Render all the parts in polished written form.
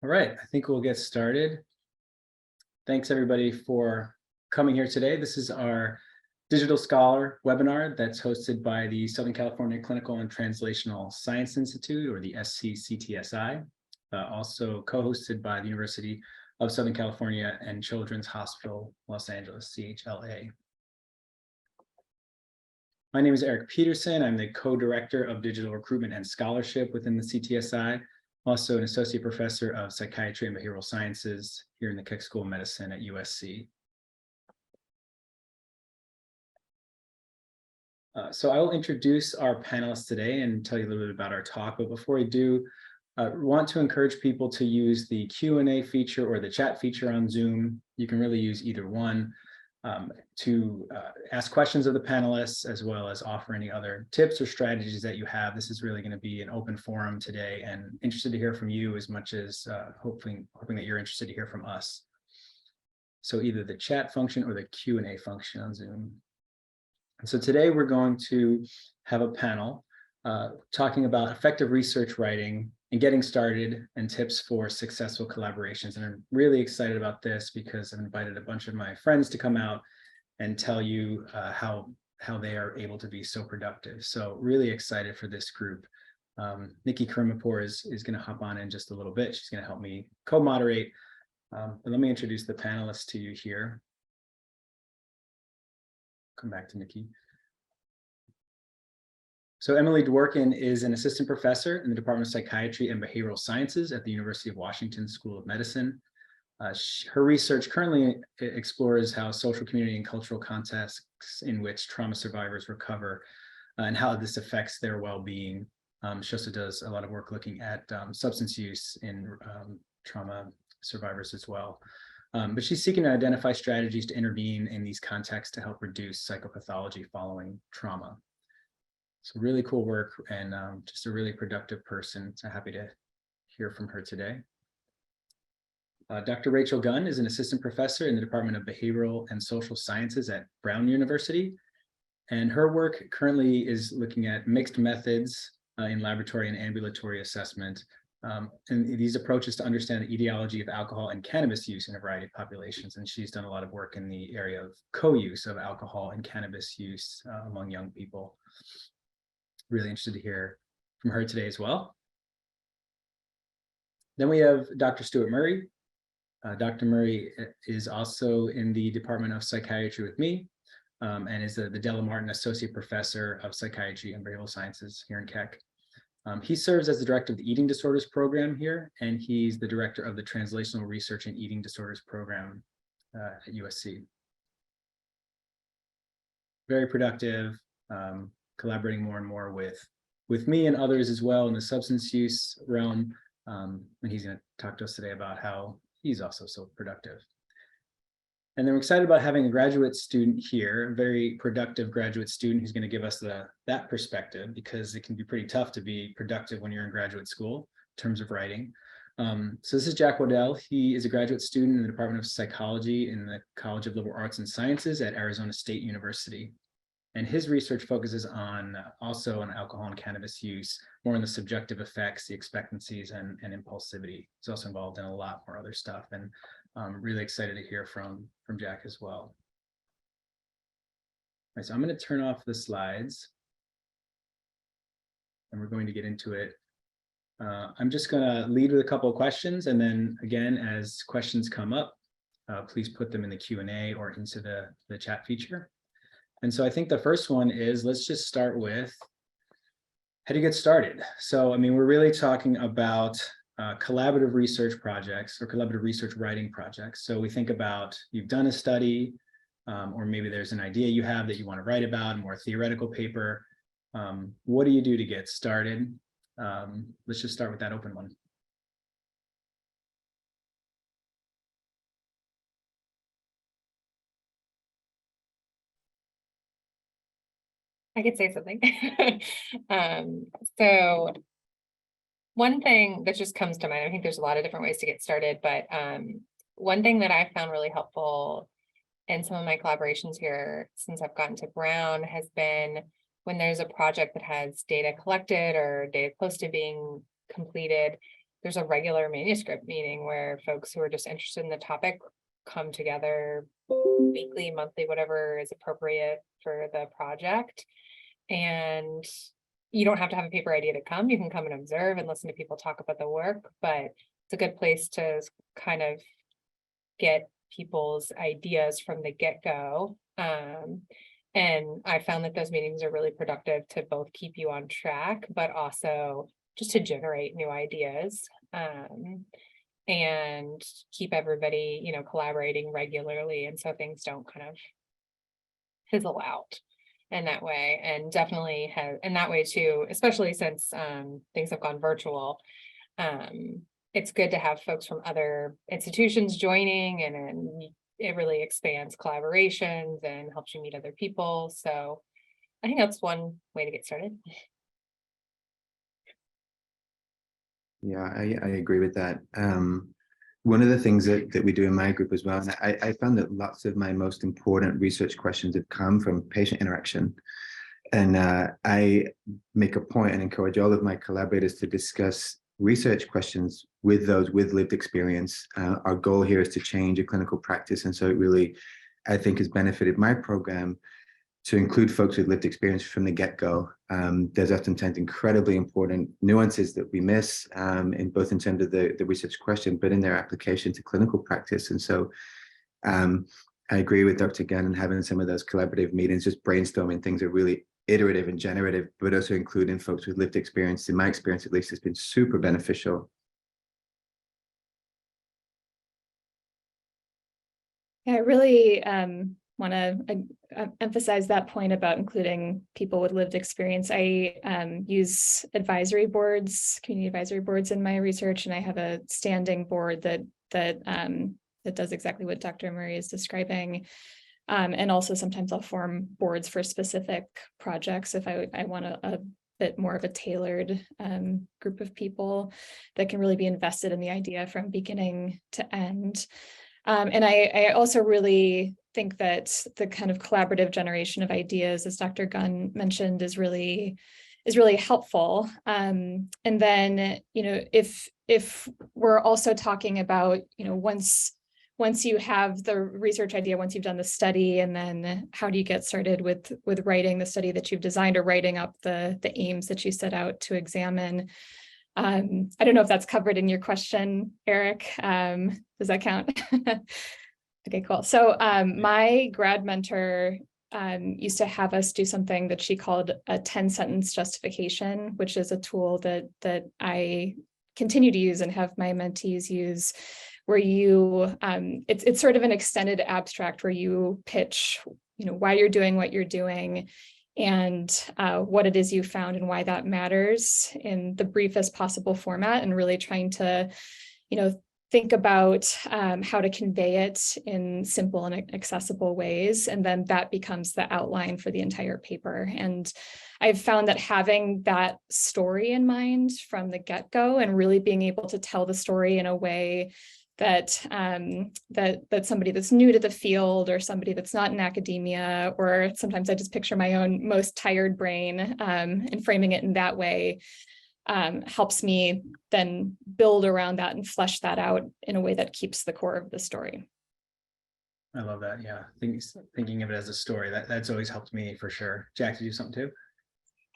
All right, I think we'll get started. Thanks everybody for coming here today. This is our Digital Scholar webinar that's hosted by the Southern California Clinical and Translational Science Institute, or the SCCTSI, also co-hosted by the University of Southern California and Children's Hospital, Los Angeles, CHLA. My name is Eric Pedersen. I'm the co-director of digital recruitment and scholarship within the CTSI. Also an associate professor of psychiatry and behavioral sciences here in the Keck School of Medicine at USC. So I will introduce our panelists today and tell you a little bit about our talk. But before we do, want to encourage people to use the Q&A feature or the chat feature on Zoom. You can really use either one to ask questions of the panelists, as well as offer any other tips or strategies that you have. This is really going to be an open forum today, and interested to hear from you as much as hoping that you're interested to hear from us. So either the chat function or the Q&A function on Zoom. And so today we're going to have a panel talking about effective research writing and getting started and tips for successful collaborations. And I'm really excited about this because I've invited a bunch of my friends to come out and tell you how they are able to be so productive. So really excited for this group. Nikki Karimapur is going to hop on in just a little bit. She's going to help me co-moderate. But let me introduce the panelists to you here. Come back to Nikki. So Emily Dwkorkin is an assistant professor in the Department of Psychiatry and Behavioral Sciences at the University of Washington School of Medicine. Her research currently explores how social, community, and cultural contexts in which trauma survivors recover and how this affects their well-being. She also does a lot of work looking at substance use in trauma survivors as well. But she's seeking to identify strategies to intervene in these contexts to help reduce psychopathology following trauma. So really cool work, and just a really productive person. So happy to hear from her today. Dr. Rachel Gunn is an assistant professor in the Department of Behavioral and Social Sciences at Brown University. And her work currently is looking at mixed methods in laboratory and ambulatory assessment. And these approaches to understand the etiology of alcohol and cannabis use in a variety of populations. And she's done a lot of work in the area of co-use of alcohol and cannabis use among young people. Really interested to hear from her today as well. Then we have Dr. Stuart Murray. Dr. Murray is also in the Department of Psychiatry with me and is the Della Martin Associate Professor of Psychiatry and Behavioral Sciences here in Keck. He serves as the director of the Eating Disorders Program here, and he's the director of the Translational Research in Eating Disorders Program at USC. Very productive, collaborating more and more with me and others as well in the substance use realm. And he's going to talk to us today about how he's also so productive. And then we're excited about having a graduate student here, a very productive graduate student who's going to give us that perspective, because it can be pretty tough to be productive when you're in graduate school in terms of writing. So this is Jack Waddell. He is a graduate student in the Department of Psychology in the College of Liberal Arts and Sciences at Arizona State University. And his research focuses also on alcohol and cannabis use, more on the subjective effects, the expectancies, and impulsivity. He's also involved in a lot more other stuff, and I'm really excited to hear from Jack as well. All right, so I'm going to turn off the slides, and we're going to get into it. I'm just going to lead with a couple of questions, and then again, as questions come up, please put them in the Q&A or into the chat feature. And so I think the first one is, let's just start with, how do you get started? So, I mean, we're really talking about collaborative research projects or collaborative research writing projects. So we think about, you've done a study, or maybe there's an idea you have that you want to write about, a more theoretical paper. What do you do to get started? Let's just start with that open one. I could say something. So one thing that just comes to mind, I think there's a lot of different ways to get started, but one thing that I found really helpful in some of my collaborations here since I've gotten to Brown has been when there's a project that has data collected or data close to being completed, there's a regular manuscript meeting where folks who are just interested in the topic come together weekly, monthly, whatever is appropriate for the project. And you don't have to have a paper idea to come. You can come and observe and listen to people talk about the work, but it's a good place to kind of get people's ideas from the get-go. And I found that those meetings are really productive to both keep you on track, but also just to generate new ideas, and keep everybody, you know, collaborating regularly. And so things don't kind of fizzle out in that way. And definitely have in that way too, especially since things have gone virtual. It's good to have folks from other institutions joining, and it really expands collaborations and helps you meet other people. So I think that's one way to get started. Yeah, I agree with that. One of the things that we do in my group as well, and I found that lots of my most important research questions have come from patient interaction. And I make a point and encourage all of my collaborators to discuss research questions with those with lived experience. Our goal here is to change a clinical practice. And so it really, I think, has benefited my program to include folks with lived experience from the get-go. There's oftentimes incredibly important nuances that we miss in both in terms of the research question, but in their application to clinical practice. And so I agree with Dr. Gunn and having some of those collaborative meetings, just brainstorming things are really iterative and generative, but also including folks with lived experience. In my experience, at least, has been super beneficial. Yeah, I really want to emphasize that point about including people with lived experience. I use advisory boards, community advisory boards in my research, and I have a standing board that does exactly what Dr. Murray is describing. And also sometimes I'll form boards for specific projects if I want a bit more of a tailored group of people that can really be invested in the idea from beginning to end. And I also really think that the kind of collaborative generation of ideas, as Dr. Gunn mentioned, is really helpful. And then, you know, if we're also talking about, you know, once you have the research idea, once you've done the study, and then how do you get started with writing the study that you've designed or writing up the aims that you set out to examine. I don't know if that's covered in your question, Eric. Does that count? Okay, cool. So my grad mentor used to have us do something that she called a 10-sentence justification, which is a tool that I continue to use and have my mentees use, where you, it's sort of an extended abstract where you pitch, you know, why you're doing what you're doing and what it is you found and why that matters in the briefest possible format, and really trying to, you know, think about how to convey it in simple and accessible ways. And then that becomes the outline for the entire paper. And I've found that having that story in mind from the get-go and really being able to tell the story in a way that that somebody that's new to the field, or somebody that's not in academia, or sometimes I just picture my own most tired brain and framing it in that way, helps me then build around that and flesh that out in a way that keeps the core of the story. I love that. Yeah, thinking of it as a story, that's always helped me for sure. Jack, did you do something too?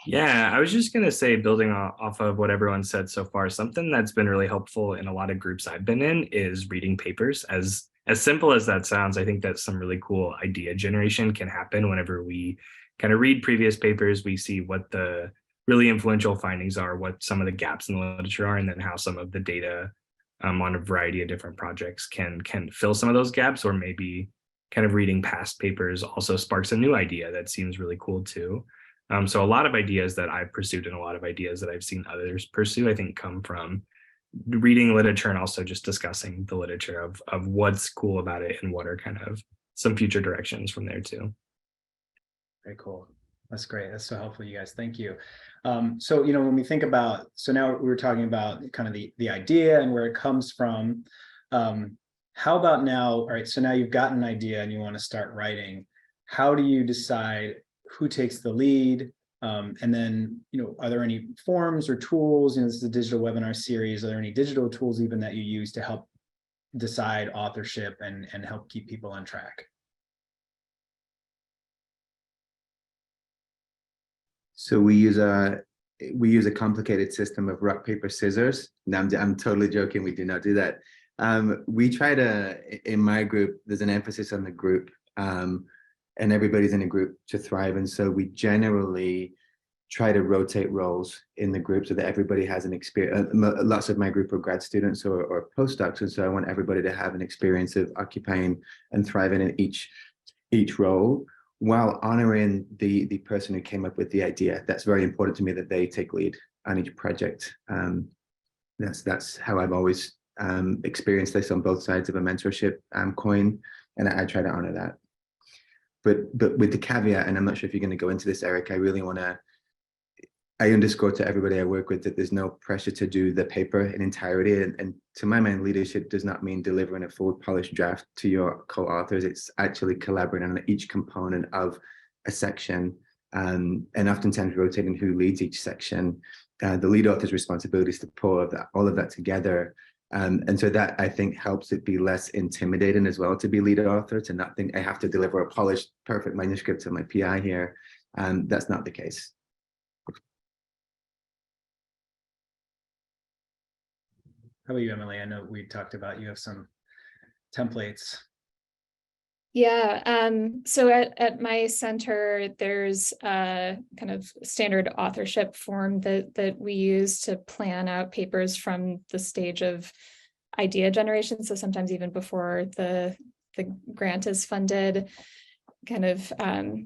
Yeah, I was just going to say, building off of what everyone said so far, something that's been really helpful in a lot of groups I've been in is reading papers. As simple as that sounds, I think that some really cool idea generation can happen whenever we kind of read previous papers. We see what the really influential findings are, what some of the gaps in the literature are, and then how some of the data on a variety of different projects can fill some of those gaps, or maybe kind of reading past papers also sparks a new idea that seems really cool too. So a lot of ideas that I've pursued and a lot of ideas that I've seen others pursue, I think, come from reading literature and also just discussing the literature of what's cool about it and what are kind of some future directions from there too. Very cool. That's great. That's so helpful, you guys. Thank you. So, you know, when we think about, so now we were talking about kind of the idea and where it comes from. How about now? All right, so now you've got an idea and you want to start writing. How do you decide who takes the lead? And then, are there any forms or tools? This is a digital webinar series. Are there any digital tools even that you use to help decide authorship and help keep people on track? So we use a complicated system of rock, paper, scissors. No, I'm totally joking. We do not do that. We try to, in my group, there's an emphasis on the group, and everybody's in a group to thrive. And so we generally try to rotate roles in the group so that everybody has an experience. Lots of my group are grad students or postdocs. And so I want everybody to have an experience of occupying and thriving in each role, while honoring the person who came up with the idea. That's very important to me, that they take lead on each project. That's how I've always experienced this on both sides of a mentorship coin, and I try to honor that. But with the caveat, and I'm not sure if you're going to go into this, Eric, I underscore to everybody I work with that there's no pressure to do the paper in entirety. And to my mind, leadership does not mean delivering a full polished draft to your co-authors. It's actually collaborating on each component of a section, and oftentimes rotating who leads each section. The lead author's responsibility is to pull all of that together. And so that, I think, helps it be less intimidating as well to be lead author, to not think I have to deliver a polished, perfect manuscript to my PI here. That's not the case. How about you, Emily? I know we talked about you have some templates. Yeah, so at my center, there's a kind of standard authorship form that we use to plan out papers from the stage of idea generation. So sometimes even before the grant is funded, kind of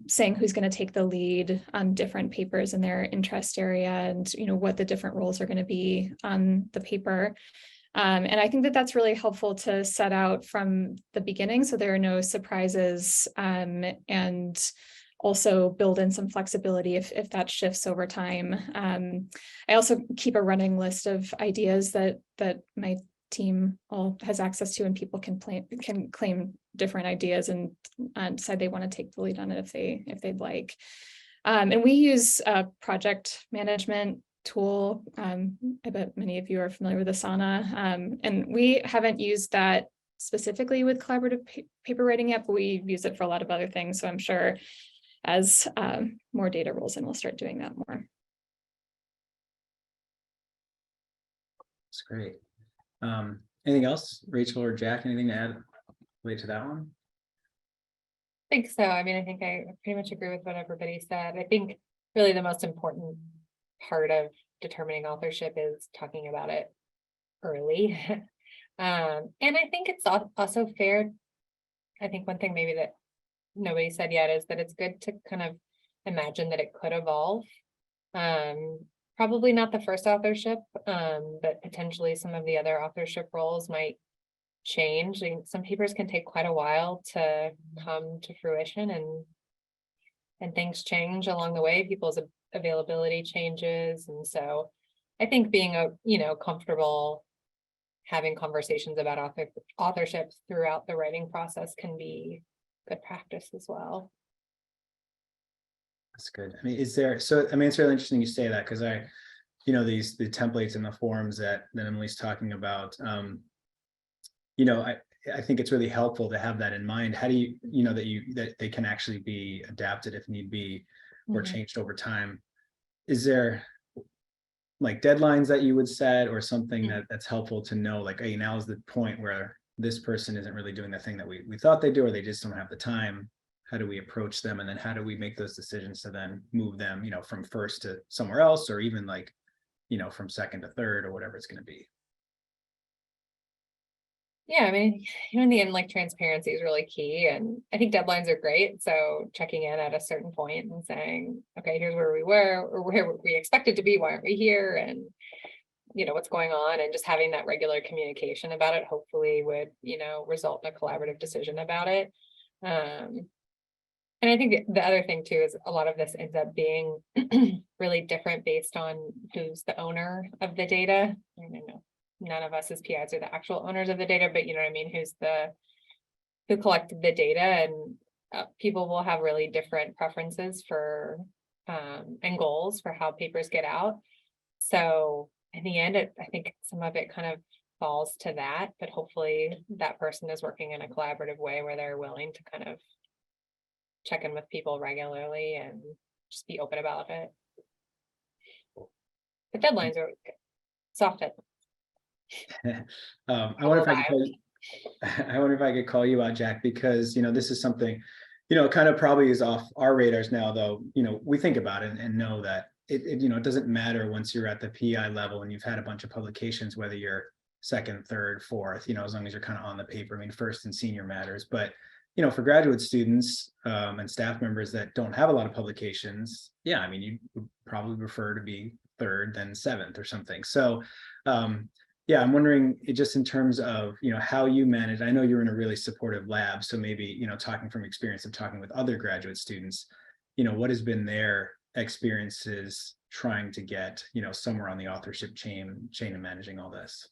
saying who's going to take the lead on different papers in their interest area, and what the different roles are going to be on the paper. And I think that that's really helpful to set out from the beginning, so there are no surprises, and also build in some flexibility if that shifts over time. I also keep a running list of ideas that my team all has access to, and people can claim different ideas and decide they want to take the lead on it if they'd like. And we use project management tool. I bet many of you are familiar with Asana, and we haven't used that specifically with collaborative paper writing yet, but we use it for a lot of other things. So I'm sure as more data rolls in, we'll start doing that more. That's great. Anything else, Rachel or Jack? Anything to add related to that one? I think so. I mean, I think I pretty much agree with what everybody said. I think really the most important part of determining authorship is talking about it early. And I think it's also fair. I think one thing maybe that nobody said yet is that it's good to kind of imagine that it could evolve. Probably not the first authorship, but potentially some of the other authorship roles might change. Some papers can take quite a while to come to fruition, and things change along the way. People's availability changes, and so I think being comfortable having conversations about authorship throughout the writing process can be good practice as well. That's good. I mean, it's really interesting you say that, because the templates and the forms that Emily's talking about, I think it's really helpful to have that in mind. How do you, that they can actually be adapted if need be, or changed over time? Is there like deadlines that you would set, or something that's helpful to know, like, hey, now is the point where this person isn't really doing the thing that we thought they do, or they just don't have the time? How do we approach them? And then how do we make those decisions to then move them, from first to somewhere else, or even like, from second to third, or whatever it's going to be? Yeah, I mean, in the end, like, transparency is really key. And I think deadlines are great. So checking in at a certain point and saying, okay, here's where we were, or where we expected to be, why aren't we here? And, what's going on, and just having that regular communication about it, hopefully would, result in a collaborative decision about it. And I think the other thing too is a lot of this ends up being really different based on who's the owner of the data. I know none of us as PIs are the actual owners of the data, but you know what I mean? Who collected the data, and people will have really different preferences for and goals for how papers get out. So in the end, I think some of it kind of falls to that, but hopefully that person is working in a collaborative way where they're willing to kind of check in with people regularly and just be open about it. The deadlines are soft deadlines. I wonder if I could call you, I wonder if I could call you out, Jack, because, this is something, kind of probably is off our radars now, though, we think about it and know that it doesn't matter once you're at the PI level and you've had a bunch of publications, whether you're second, third, fourth, as long as you're kind of on the paper. I mean, first and senior matters, but for graduate students and staff members that don't have a lot of publications, yeah, I mean, you would probably prefer to be third than seventh or something. So yeah, I'm wondering just in terms of, how you manage, I know you're in a really supportive lab, so maybe, talking from experience of talking with other graduate students, what has been their experiences trying to get, somewhere on the authorship chain of managing all this?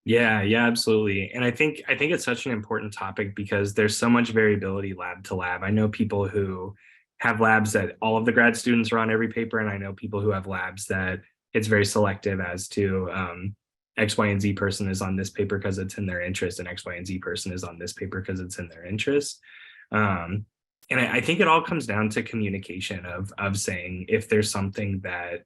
Yeah, absolutely. And I think it's such an important topic because there's so much variability lab to lab. I know people who have labs that all of the grad students are on every paper, and I know people who have labs that it's very selective as to X, Y, and Z person is on this paper because it's in their interest, and X, Y, and Z person is on this paper because it's in their interest. And I think it all comes down to communication of saying if there's something that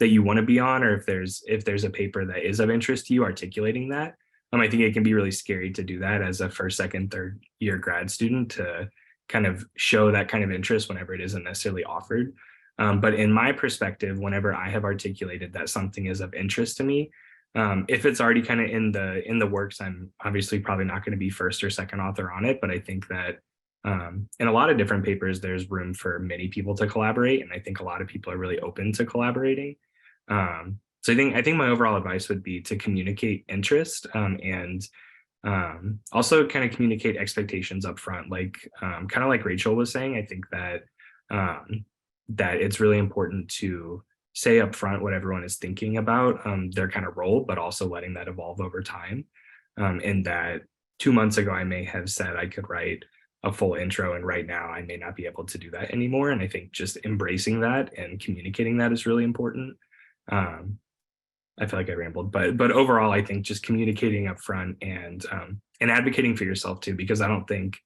you want to be on, or if there's a paper that is of interest to you, articulating that. I think it can be really scary to do that as a first, second, third year grad student, to kind of show that kind of interest whenever it isn't necessarily offered. But in my perspective, whenever I have articulated that something is of interest to me, if it's already kind of in the works, I'm obviously probably not going to be first or second author on it. But I think that in a lot of different papers, there's room for many people to collaborate, and I think a lot of people are really open to collaborating. So I think my overall advice would be to communicate interest, and also kind of communicate expectations up front. Like kind of like Rachel was saying, I think that that it's really important to say up front what everyone is thinking about their kind of role, but also letting that evolve over time. And that 2 months ago, I may have said I could write a full intro, and right now I may not be able to do that anymore. And I think just embracing that and communicating that is really important. I feel like I rambled, but overall, I think just communicating up front and advocating for yourself too, because I don't think,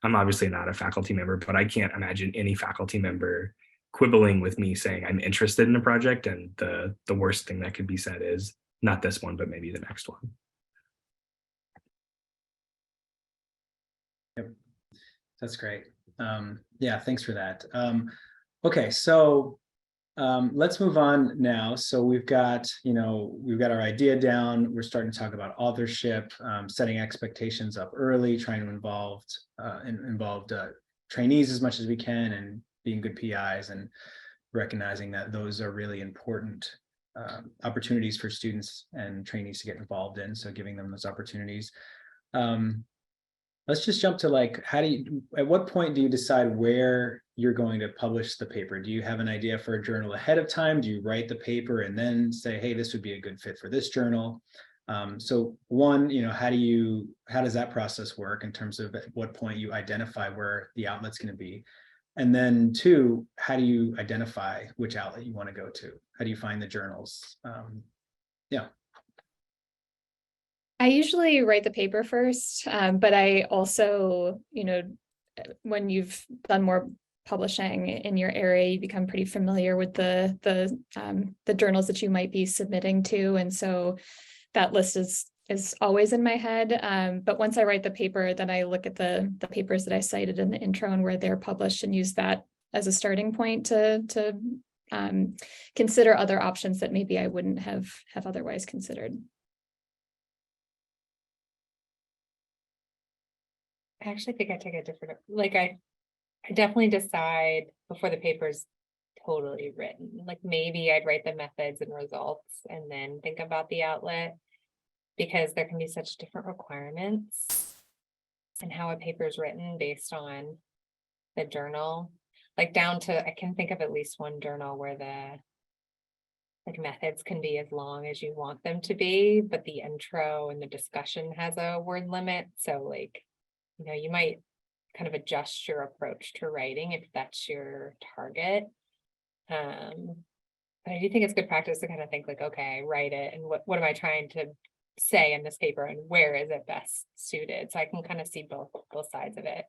I'm obviously not a faculty member, but I can't imagine any faculty member quibbling with me saying I'm interested in a project, and the worst thing that could be said is not this one, but maybe the next one. Yep, that's great. Yeah, thanks for that. Okay, so let's move on now. So we've got our idea down. We're starting to talk about authorship, setting expectations up early, trying to involve trainees as much as we can, and being good PIs, and recognizing that those are really important opportunities for students and trainees to get involved in. So giving them those opportunities. Let's just jump to at what point do you decide where you're going to publish the paper? Do you have an idea for a journal ahead of time? Do you write the paper and then say, hey, this would be a good fit for this journal? So one, how does that process work in terms of at what point you identify where the outlet's going to be? And then two, how do you identify which outlet you want to go to? How do you find the journals? Yeah. I usually write the paper first, but I also, when you've done more publishing in your area, you become pretty familiar with the journals that you might be submitting to, and so that list is always in my head. But once I write the paper, then I look at the papers that I cited in the intro and where they're published, and use that as a starting point to consider other options that maybe I wouldn't have otherwise considered. I actually think I take a different, I definitely decide before the paper's totally written. Like maybe I'd write the methods and results and then think about the outlet, because there can be such different requirements and how a paper is written based on the journal. Like down to, I can think of at least one journal where the methods can be as long as you want them to be, but the intro and the discussion has a word limit. So you might kind of adjust your approach to writing if that's your target. But I do think it's good practice to kind of think like, okay, I write it, and what am I trying to say in this paper, and where is it best suited? So I can kind of see both sides of it.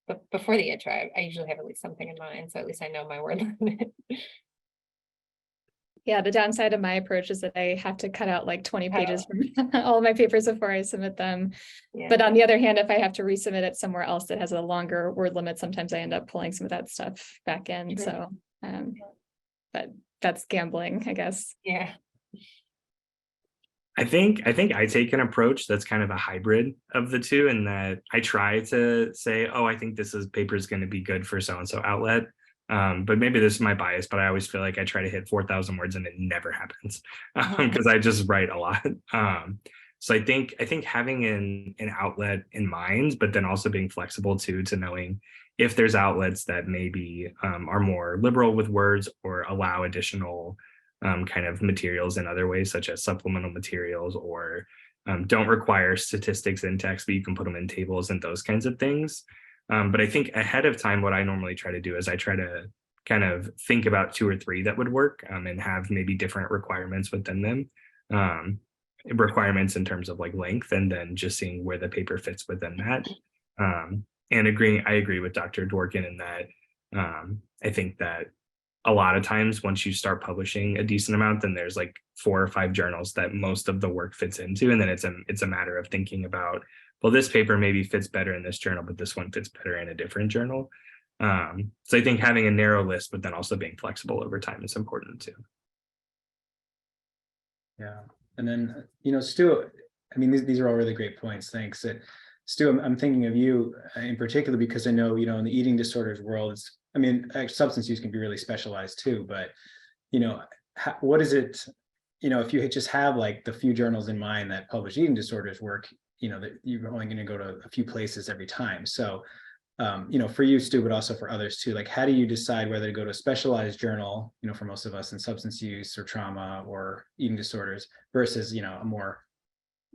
But before the intro, I usually have at least something in mind, so at least I know my word limit. Yeah, the downside of my approach is that I have to cut out like 20 pages Oh. from all of my papers before I submit them. Yeah. But on the other hand, if I have to resubmit it somewhere else that has a longer word limit, sometimes I end up pulling some of that stuff back in. Sure. So, but that's gambling, I guess. Yeah. I think I take an approach that's kind of a hybrid of the two, in that I try to say, oh, I think this paper is going to be good for so-and-so outlet. But maybe this is my bias, but I always feel like I try to hit 4,000 words and it never happens because I just write a lot. So I think having an outlet in mind, but then also being flexible to knowing if there's outlets that maybe are more liberal with words or allow additional kind of materials in other ways, such as supplemental materials, or don't require statistics in text, but you can put them in tables and those kinds of things. But I think ahead of time, what I normally try to do is I try to kind of think about 2 or 3 that would work and have maybe different requirements within them. Requirements in terms of like length, and then just seeing where the paper fits within that. And I agree with Dr. Dworkin in that I think that a lot of times once you start publishing a decent amount, then there's like 4 or 5 journals that most of the work fits into. And then it's a matter of thinking about, well, this paper maybe fits better in this journal, but this one fits better in a different journal. So I think having a narrow list, but then also being flexible over time is important too. Yeah. And then, Stu, I mean, these are all really great points. Thanks. Stu, I'm thinking of you in particular, because I know, in the eating disorders world, substance use can be really specialized too, but, what is it, if you just have like the few journals in mind that publish eating disorders work, that you're only going to go to a few places every time. So, for you, Stu, but also for others too, like, how do you decide whether to go to a specialized journal, for most of us in substance use or trauma or eating disorders versus,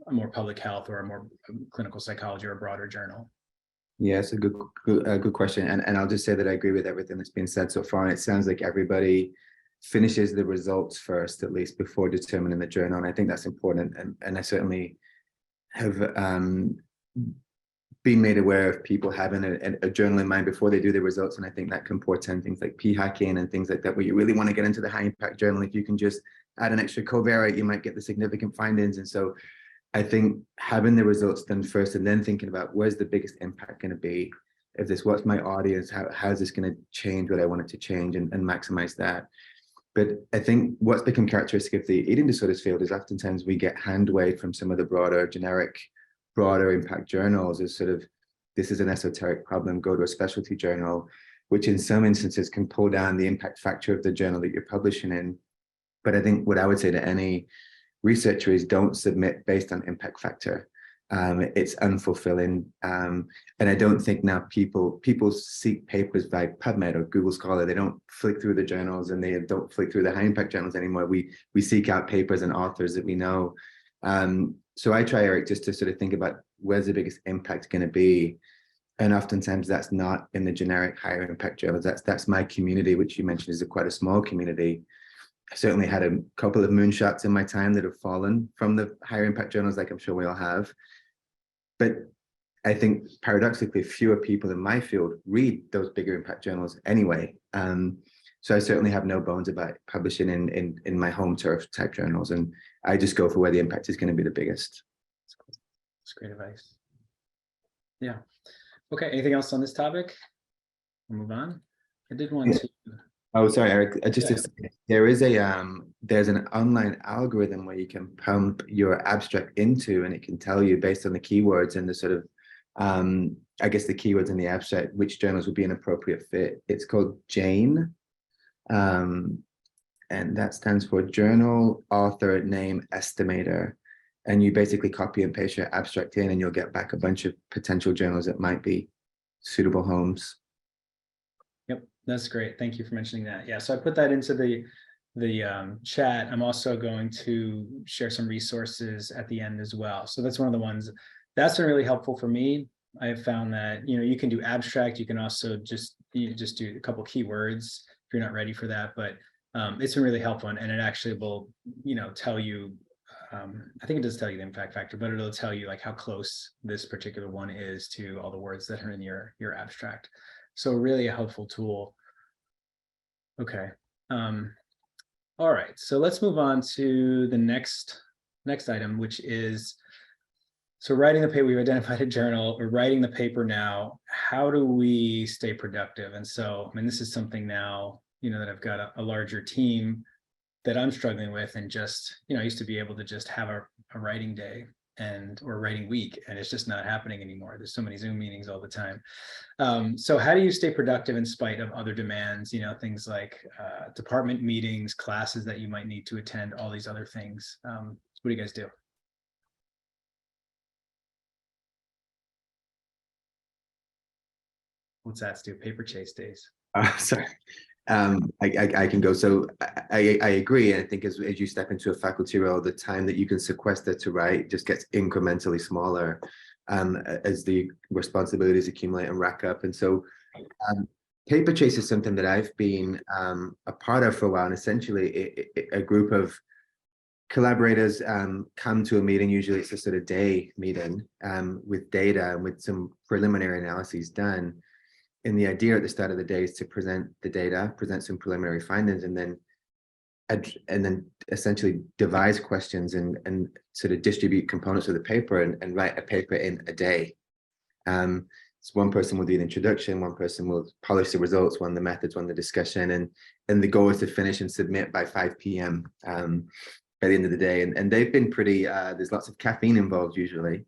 a more public health or a more clinical psychology or a broader journal? Yeah, it's a good question. And I'll just say that I agree with everything that's been said so far. And it sounds like everybody finishes the results first, at least before determining the journal. And I think that's important. And I certainly have been made aware of people having a journal in mind before they do the results. And I think that can portend things like p-hacking and things like that, where you really want to get into the high impact journal. If you can just add an extra covariate, you might get the significant findings. And so I think having the results done first, and then thinking about where's the biggest impact going to be, if this, what's my audience, how's this going to change what I want it to change, and maximize that. But I think what's become characteristic of the eating disorders field is oftentimes we get hand waved from some of the broader impact journals as sort of, this is an esoteric problem, go to a specialty journal, which in some instances can pull down the impact factor of the journal that you're publishing in. But I think what I would say to any researcher is, don't submit based on impact factor. It's unfulfilling. And I don't think now people seek papers by PubMed or Google Scholar. They don't flick through the journals, and they don't flick through the high impact journals anymore. We seek out papers and authors that we know. So I try, Eric, just to sort of think about where's the biggest impact going to be. And oftentimes that's not in the generic higher impact journals. That's my community, which you mentioned is quite a small community. I certainly had a couple of moonshots in my time that have fallen from the higher impact journals, like I'm sure we all have. But I think paradoxically, fewer people in my field read those bigger impact journals anyway. So I certainly have no bones about publishing in my home turf type journals. And I just go for where the impact is going to be the biggest. That's great advice. Yeah. Okay. Anything else on this topic? We'll move on. I did want to. Oh, sorry, Eric. There is there's an online algorithm where you can pump your abstract into, and it can tell you based on the keywords and the sort of, I guess the keywords in the abstract, which journals would be an appropriate fit. It's called JANE, and that stands for Journal Author Name Estimator. And you basically copy and paste your abstract in, and you'll get back a bunch of potential journals that might be suitable homes. Yep, that's great. Thank you for mentioning that. Yeah, so I put that into the chat. I'm also going to share some resources at the end as well. So that's one of the ones that's been really helpful for me. I have found that, you can do abstract, you can also just do a couple keywords if you're not ready for that, but it's been really helpful, and it actually will, tell you, I think it does tell you the impact factor, but it'll tell you like how close this particular one is to all the words that are in your abstract. So really a helpful tool. Okay. All right, so let's move on to the next item, which is, so writing the paper, we've identified a journal, we're writing the paper now. How do we stay productive? And so, I mean, this is something now, that I've got a larger team that I'm struggling with, and just, I used to be able to just have a writing day or writing week, and it's just not happening anymore. There's so many Zoom meetings all the time. So how do you stay productive in spite of other demands, things like department meetings, classes that you might need to attend, all these other things? What do you guys do? What's that, Stu? Paper chase days. Sorry. I can go. So I agree. And I think as you step into a faculty role, the time that you can sequester to write just gets incrementally smaller as the responsibilities accumulate and rack up. And so paper chase is something that I've been a part of for a while. And essentially a group of collaborators come to a meeting. Usually it's a sort of day meeting with data and with some preliminary analyses done. And the idea at the start of the day is to present the data, present some preliminary findings, and then essentially devise questions and sort of distribute components of the paper and write a paper in a day. So one person will do the introduction, one person will polish the results, one the methods, one the discussion, and the goal is to finish and submit by 5 p.m. By the end of the day. And they've been pretty, there's lots of caffeine involved usually.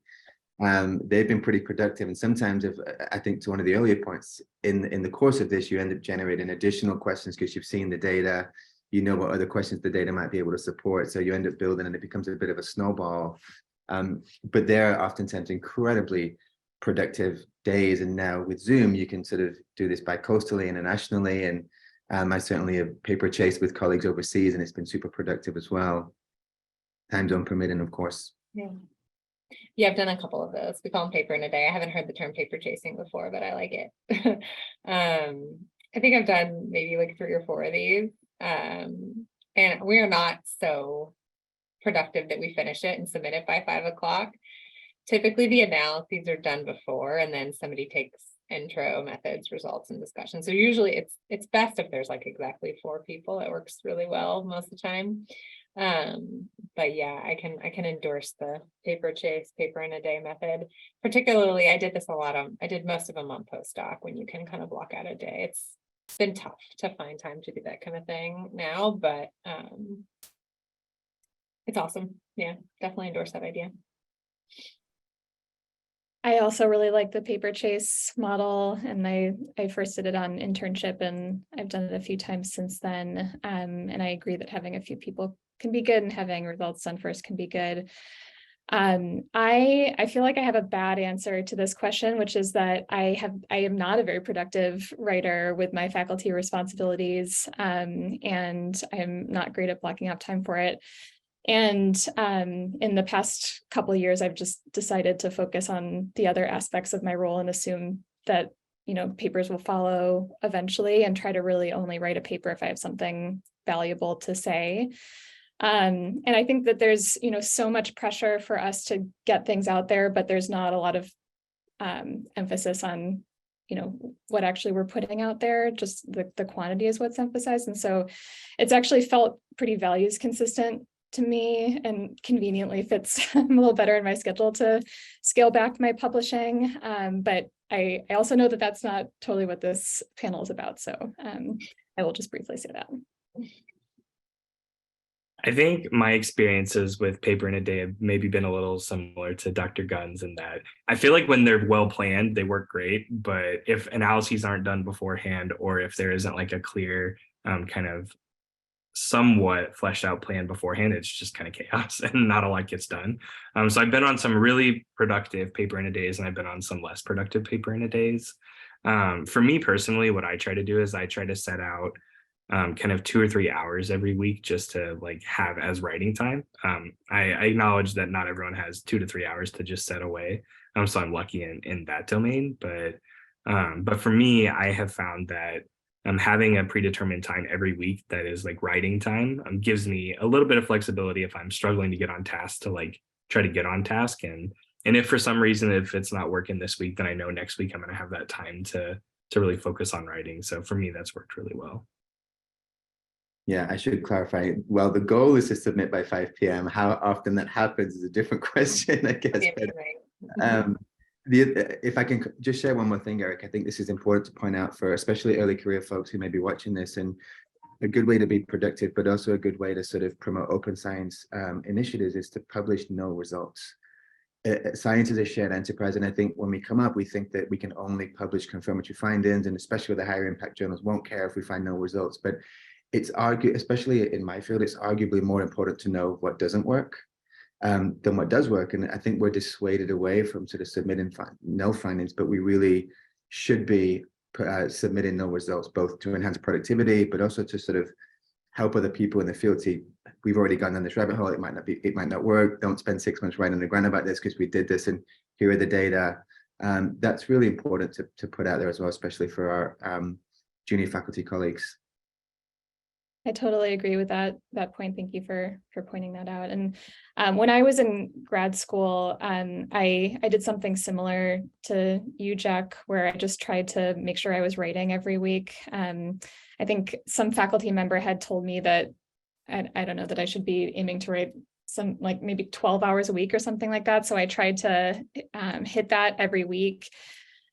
They've been pretty productive, and sometimes, if I think to one of the earlier points, in the course of this, you end up generating additional questions because you've seen the data, what other questions the data might be able to support, so you end up building, and it becomes a bit of a snowball. But they're oftentimes incredibly productive days, and now with Zoom you can sort of do this bi-coastally, internationally, and I certainly have paper chased with colleagues overseas, and it's been super productive as well, time zone permitting, of course. Yeah, I've done a couple of those. We call them paper in a day. I haven't heard the term paper chasing before, but I like it. I think I've done maybe like 3 or 4 of these. And we are not so productive that we finish it and submit it by 5 o'clock. Typically the analyses are done before, and then somebody takes intro, methods, results, and discussion. So usually it's best if there's like exactly 4 people. It works really well most of the time. But yeah, I can endorse the paper chase, paper in a day method. Particularly, I did this a lot I did most of them on postdoc, when you can kind of block out a day. It's been tough to find time to do that kind of thing now, but it's awesome. Yeah, definitely endorse that idea. I also really like the paper chase model, and I first did it on internship, and I've done it a few times since then. And I agree that having a few people can be good, and having results done first can be good. I feel like I have a bad answer to this question, which is that I am not a very productive writer with my faculty responsibilities, and I'm not great at blocking out time for it. And in the past couple of years, I've just decided to focus on the other aspects of my role and assume that, papers will follow eventually, and try to really only write a paper if I have something valuable to say. And I think that there's, so much pressure for us to get things out there, but there's not a lot of emphasis on, what actually we're putting out there. Just the quantity is what's emphasized. And so it's actually felt pretty values consistent to me, and conveniently fits a little better in my schedule to scale back my publishing. But I also know that that's not totally what this panel is about. So I will just briefly say that. I think my experiences with paper in a day have maybe been a little similar to Dr. Gunn's, in that I feel like when they're well planned, they work great. But if analyses aren't done beforehand, or if there isn't like a clear kind of somewhat fleshed out plan beforehand, it's just kind of chaos and not a lot gets done. So I've been on some really productive paper in a days, and I've been on some less productive paper in a days. For me personally, what I try to do is I try to set out kind of 2 or 3 hours every week just to like have as writing time. I acknowledge that not everyone has 2 to 3 hours to just set away. So I'm lucky in that domain. But for me, I have found that having a predetermined time every week that is like writing time gives me a little bit of flexibility if I'm struggling to get on task to like try to get on task. And if for some reason, if it's not working this week, then I know next week I'm going to have that time to really focus on writing. So for me, that's worked really well. Yeah, I should clarify. Well, the goal is to submit by 5 p.m. How often that happens is a different question, I guess. But, if I can just share one more thing, Eric, I think this is important to point out for especially early career folks who may be watching this, and a good way to be productive, but also a good way to sort of promote open science initiatives is to publish no results. Science is a shared enterprise, and I think when we come up, we think that we can only publish confirmatory findings, and especially with the higher impact journals won't care if we find no results. But it's especially in my field, it's arguably more important to know what doesn't work than what does work. And I think we're dissuaded away from sort of submitting no findings, but we really should be submitting no results, both to enhance productivity, but also to sort of help other people in the field see, we've already gone down this rabbit hole, it might not work. Don't spend 6 months writing on the ground about this because we did this and here are the data. That's really important to put out there as well, especially for our junior faculty colleagues. I totally agree with that point. Thank you for pointing that out. And when I was in grad school, I did something similar to you, Jack, where I just tried to make sure I was writing every week. I think some faculty member had told me that I don't know, that I should be aiming to write some like maybe 12 hours a week or something like that. So I tried to hit that every week.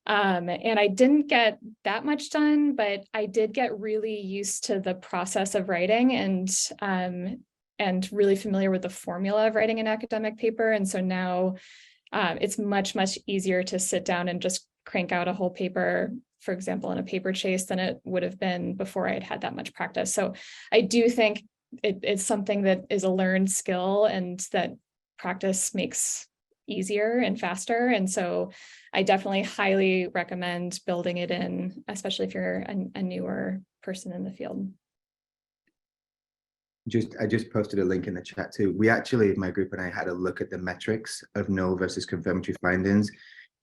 And I didn't get that much done, but I did get really used to the process of writing and really familiar with the formula of writing an academic paper. And so now it's much easier to sit down and just crank out a whole paper, for example, in a paper chase than it would have been before I had had that much practice. So I do think it's something that is a learned skill and that practice makes easier and faster. And so I definitely highly recommend building it in, especially if you're a newer person in the field. I just posted a link in the chat too. We actually, my group and I had a look at the metrics of null versus confirmatory findings.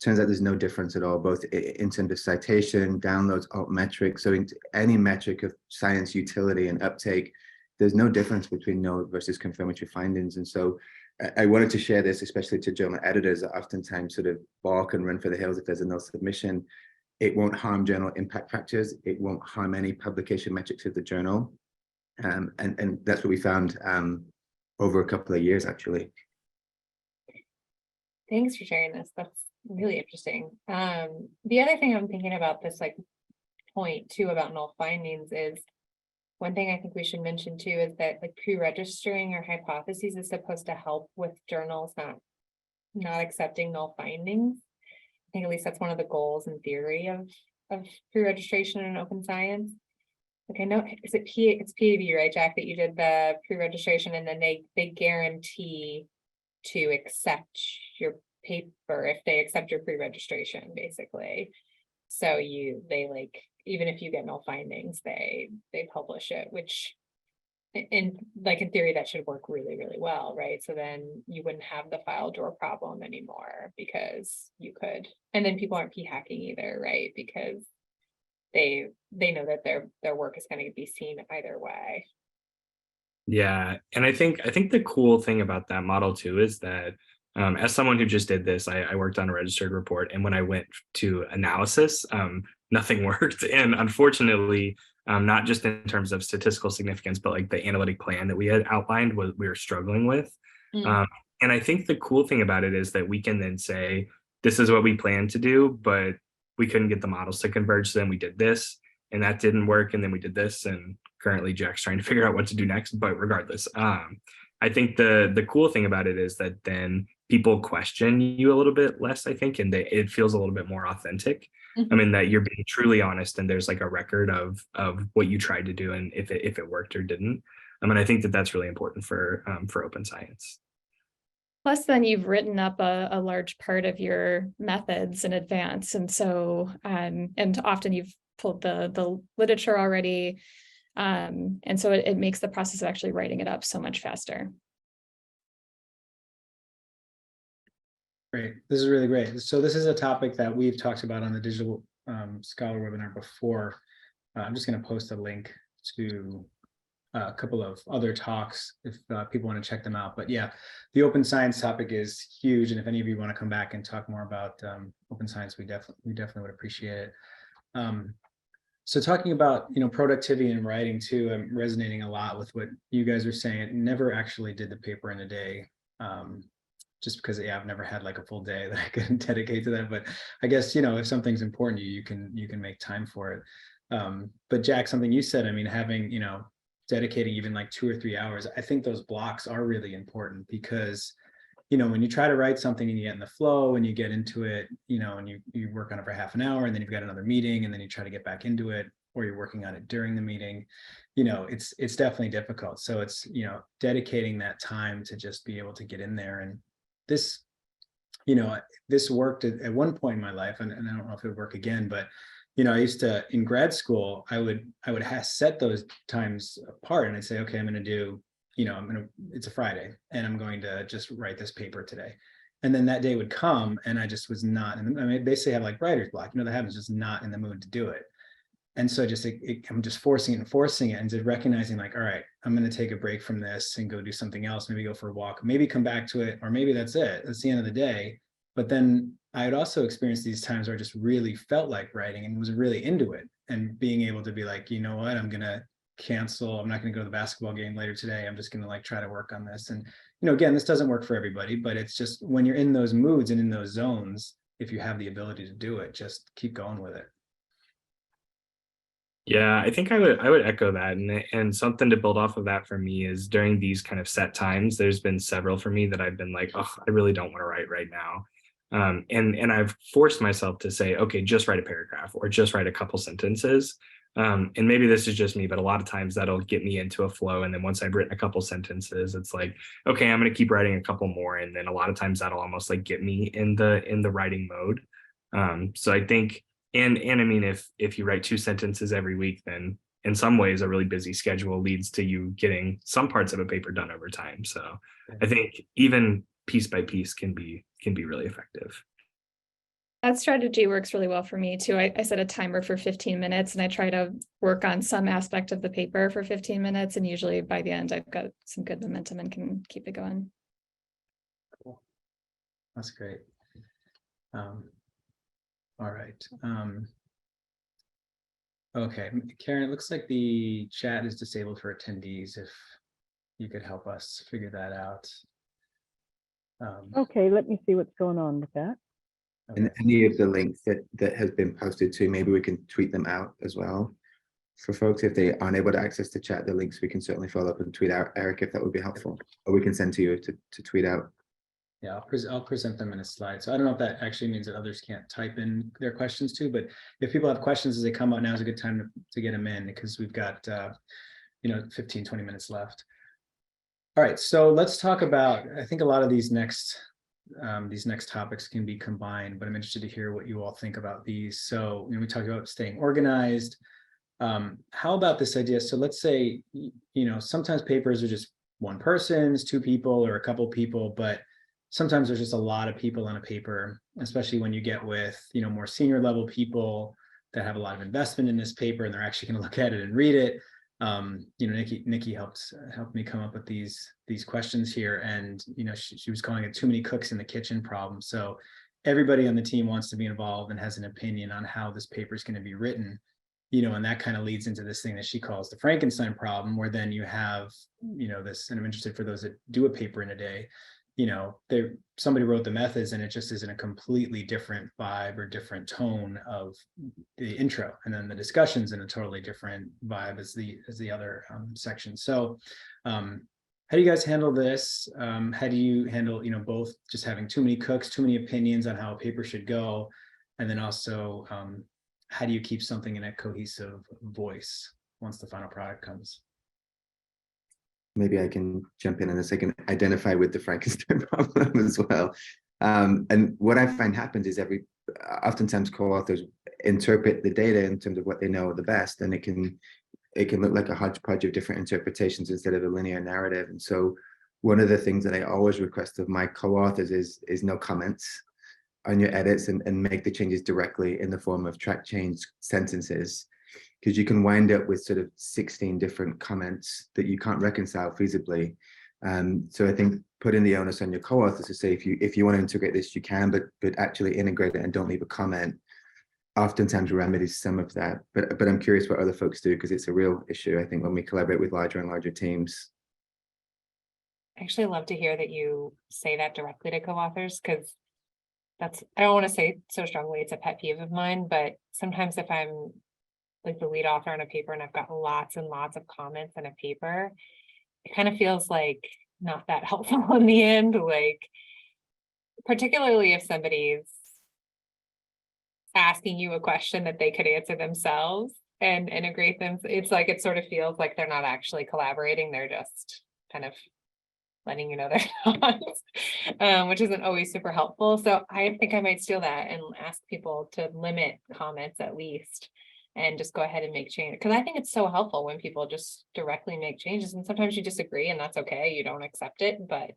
Turns out there's no difference at all, both in terms of citation, downloads, alt metrics. So in any metric of science utility and uptake, there's no difference between null versus confirmatory findings. And so I wanted to share this, especially to journal editors that oftentimes sort of balk and run for the hills if there's a null submission. It won't harm journal impact factors. It won't harm any publication metrics of the journal. And that's what we found over a couple of years, actually. Thanks for sharing this. That's really interesting. The other thing I'm thinking about this like point too about null findings is one thing I think we should mention too is that like pre-registering your hypotheses is supposed to help with journals not accepting null findings. I think at least that's one of the goals in theory of pre-registration in open science. Like I know it's PAB, right, Jack, that you did the pre-registration and then they guarantee to accept your paper if they accept your pre-registration, basically. So they like, even if you get null findings, they publish it, which in theory that should work really well, right? So then you wouldn't have the file drawer problem anymore because you could, and then people aren't p-hacking either, right? Because they know that their work is going to be seen either way. Yeah, and I think the cool thing about that model too is that as someone who just did this, I worked on a registered report, and when I went to analysis, nothing worked. And unfortunately, not just in terms of statistical significance, but like the analytic plan that we had outlined we were struggling with. And I think the cool thing about it is that we can then say, this is what we plan to do, but we couldn't get the models to converge. So then we did this and that didn't work. And then we did this. And currently Jack's trying to figure out what to do next. But regardless, I think the cool thing about it is that then people question you a little bit less, I think, and it feels a little bit more authentic. I mean, that you're being truly honest and there's like a record of what you tried to do and if it worked or didn't. I mean, I think that's really important for open science. Plus, then you've written up a large part of your methods in advance. And so, and often you've pulled the literature already. And so it makes the process of actually writing it up so much faster. Great. This is really great. So this is a topic that we've talked about on the Digital Scholar webinar before. I'm just going to post a link to a couple of other talks if people want to check them out. But yeah, the open science topic is huge. And if any of you want to come back and talk more about open science, we definitely would appreciate it. So talking about, productivity and writing too, I'm resonating a lot with what you guys are saying. Never actually did the paper in a day. Just because, yeah, I've never had like a full day that I can dedicate to that. But I guess, if something's important to you, you can make time for it. But Jack, something you said, I mean, having, dedicating even like 2 or 3 hours, I think those blocks are really important because, when you try to write something and you get in the flow and you get into it, and you work on it for half an hour and then you've got another meeting and then you try to get back into it, or you're working on it during the meeting, it's definitely difficult. So it's, dedicating that time to just be able to get in there. And this, this worked at one point in my life, and I don't know if it would work again, but I used to, in grad school, I would set those times apart and I'd say, okay, I'm going to do, it's a Friday and I'm going to just write this paper today. And then that day would come and I just was not, I basically have like writer's block, that happens, just not in the mood to do it. And so I'm just forcing it and just recognizing like, all right, I'm going to take a break from this and go do something else, maybe go for a walk, maybe come back to it, or maybe that's it. That's the end of the day. But then I had also experienced these times where I just really felt like writing and was really into it, and being able to be like, you know what, I'm going to cancel. I'm not going to go to the basketball game later today. I'm just going to like try to work on this. And, again, this doesn't work for everybody, but it's just when you're in those moods and in those zones, if you have the ability to do it, just keep going with it. Yeah, I think I would echo that, and something to build off of that for me is during these kind of set times, there's been several for me that I've been like, oh, I really don't want to write right now. And I've forced myself to say, okay, just write a paragraph or just write a couple sentences. And maybe this is just me, but a lot of times that'll get me into a flow. And then once I've written a couple sentences, it's like, okay, I'm going to keep writing a couple more. And then a lot of times that'll almost like get me in the writing mode. So I think, and I mean, if you write 2 sentences every week, then in some ways a really busy schedule leads to you getting some parts of a paper done over time. So I think even piece by piece can be really effective. That strategy works really well for me too. I set a timer for 15 minutes and I try to work on some aspect of the paper for 15 minutes. And usually by the end, I've got some good momentum and can keep it going. Cool. That's great. All right. Okay, Karen, it looks like the chat is disabled for attendees. If you could help us figure that out. Okay, let me see what's going on with that. And any of the links that has been posted to, maybe we can tweet them out as well. For folks, if they aren't able to access the chat, the links, we can certainly follow up and tweet out, Eric, if that would be helpful. Or we can send to you to tweet out. Yeah, I'll present them in a slide. So I don't know if that actually means that others can't type in their questions too, but if people have questions as they come out, now is a good time to get them in, because we've got 15, 20 minutes left. All right, so let's talk about, I think a lot of these next topics can be combined, but I'm interested to hear what you all think about these. So we talked about staying organized. How about this idea? So let's say, sometimes papers are just one person's, 2 people, or a couple people, but sometimes there's just a lot of people on a paper, especially when you get with, more senior level people that have a lot of investment in this paper and they're actually going to look at it and read it. Nikki helped me come up with these questions here, and she was calling it too many cooks in the kitchen problem. So everybody on the team wants to be involved and has an opinion on how this paper is going to be written, and that kind of leads into this thing that she calls the Frankenstein problem, where then you have this, and I'm interested for those that do a paper in a day, somebody wrote the methods and it just is in a completely different vibe or different tone of the intro, and then the discussion's in a totally different vibe as the other section. So how do you guys handle this? How do you handle both just having too many cooks, too many opinions on how a paper should go, and then also how do you keep something in a cohesive voice once the final product comes? Maybe I can jump in a second, identify with the Frankenstein problem as well. And what I find happens is oftentimes co-authors interpret the data in terms of what they know the best, and it can look like a hodgepodge of different interpretations instead of a linear narrative. And so one of the things that I always request of my co-authors is no comments on your edits, and make the changes directly in the form of track change sentences, because you can wind up with sort of 16 different comments that you can't reconcile feasibly. So I think putting the onus on your co-authors to say, if you want to integrate this, you can, but actually integrate it and don't leave a comment, oftentimes remedies some of that. But I'm curious what other folks do, because it's a real issue, I think, when we collaborate with larger and larger teams. I actually love to hear that you say that directly to co-authors, because that's, I don't want to say so strongly it's a pet peeve of mine, but sometimes if I'm like the lead author on a paper and I've got lots and lots of comments on a paper, it kind of feels like not that helpful in the end, like particularly if somebody's asking you a question that they could answer themselves and integrate them. It's like, it sort of feels like they're not actually collaborating, they're just kind of letting you know they're not, which isn't always super helpful. So I think I might steal that and ask people to limit comments at least, and just go ahead and make change. Because I think it's so helpful when people just directly make changes, and sometimes you disagree and that's okay, you don't accept it. But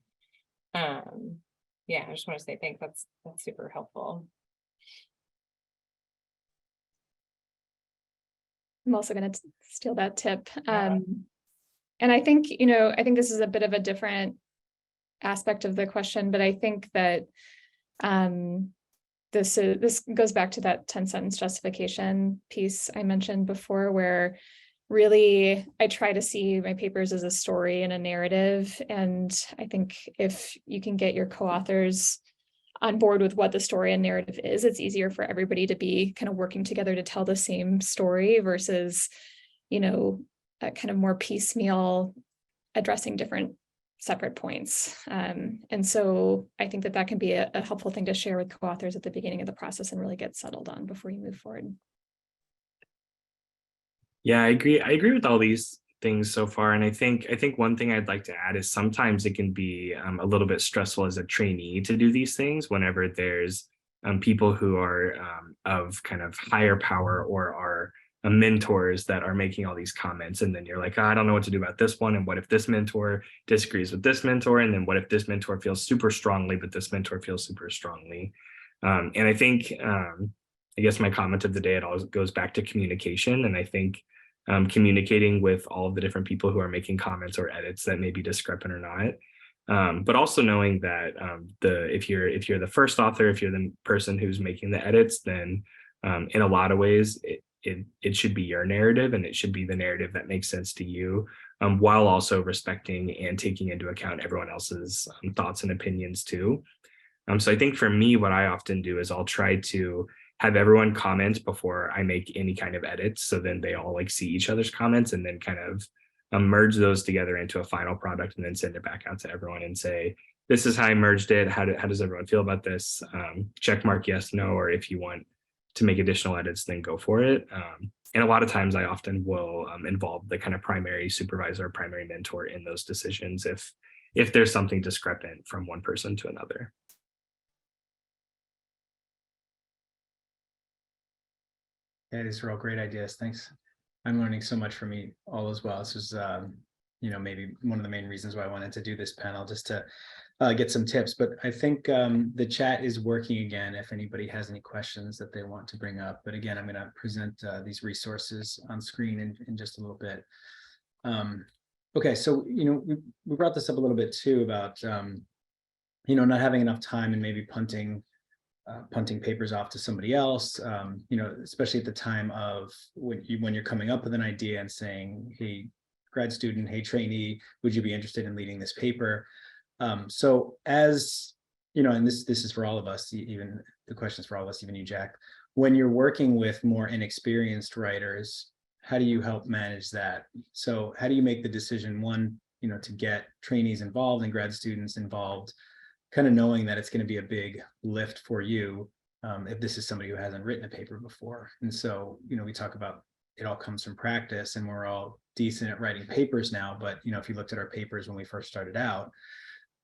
yeah, I just want to say thanks. That's super helpful. I'm also going to steal that tip. Yeah. And I think, I think this is a bit of a different aspect of the question, but I think that this goes back to that 10-sentence justification piece I mentioned before, where really I try to see my papers as a story and a narrative. And I think if you can get your co-authors on board with what the story and narrative is, it's easier for everybody to be kind of working together to tell the same story versus, a kind of more piecemeal addressing different separate points. And so I think that can be a helpful thing to share with co-authors at the beginning of the process and really get settled on before you move forward. Yeah, I agree with all these things so far. And I think one thing I'd like to add is sometimes it can be a little bit stressful as a trainee to do these things whenever there's people who are of kind of higher power or are mentors that are making all these comments, and then you're like, I don't know what to do about this one, and what if this mentor disagrees with this mentor, and then what if this mentor feels super strongly but this mentor feels super strongly. And I think I guess my comment of the day, it all goes back to communication. And I think communicating with all of the different people who are making comments or edits that may be discrepant or not, but also knowing that if you're the first author, if you're the person who's making the edits, then in a lot of ways it should be your narrative, and it should be the narrative that makes sense to you, while also respecting and taking into account everyone else's thoughts and opinions too. So I think for me, what I often do is I'll try to have everyone comment before I make any kind of edits, so then they all like see each other's comments, and then kind of merge those together into a final product, and then send it back out to everyone and say, this is how I merged it. How does everyone feel about this? Check mark yes, no, or if you want to make additional edits, then go for it. And a lot of times I often will involve the kind of primary supervisor or primary mentor in those decisions if there's something discrepant from one person to another. Yeah, these are all great ideas. Thanks. I'm learning so much from you all as well. This is, maybe one of the main reasons why I wanted to do this panel, just to get some tips. But I think the chat is working again, if anybody has any questions that they want to bring up. But again, I'm going to present these resources on screen in just a little bit. Okay, so, we brought this up a little bit too about, not having enough time and maybe punting papers off to somebody else, especially at the time of when you're coming up with an idea and saying, hey, grad student, hey, trainee, would you be interested in leading this paper? So as, and this is for all of us, even the questions for all of us, even you, Jack, when you're working with more inexperienced writers, how do you help manage that? So how do you make the decision, one, to get trainees involved and grad students involved, kind of knowing that it's going to be a big lift for you if this is somebody who hasn't written a paper before? And so, we talk about it all comes from practice, and we're all decent at writing papers now. But, if you looked at our papers when we first started out,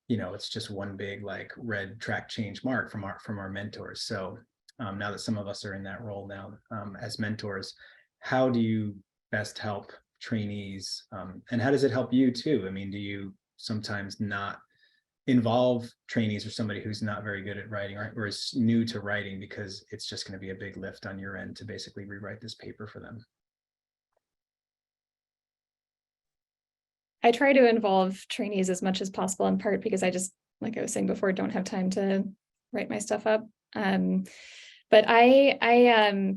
it's just one big like red track change mark from our mentors. So now that some of us are in that role now as mentors, how do you best help trainees? And how does it help you too? I mean, do you sometimes not involve trainees or somebody who's not very good at writing, or is new to writing, because it's just going to be a big lift on your end to basically rewrite this paper for them. I try to involve trainees as much as possible, in part because I just, like I was saying before, don't have time to write my stuff up. But I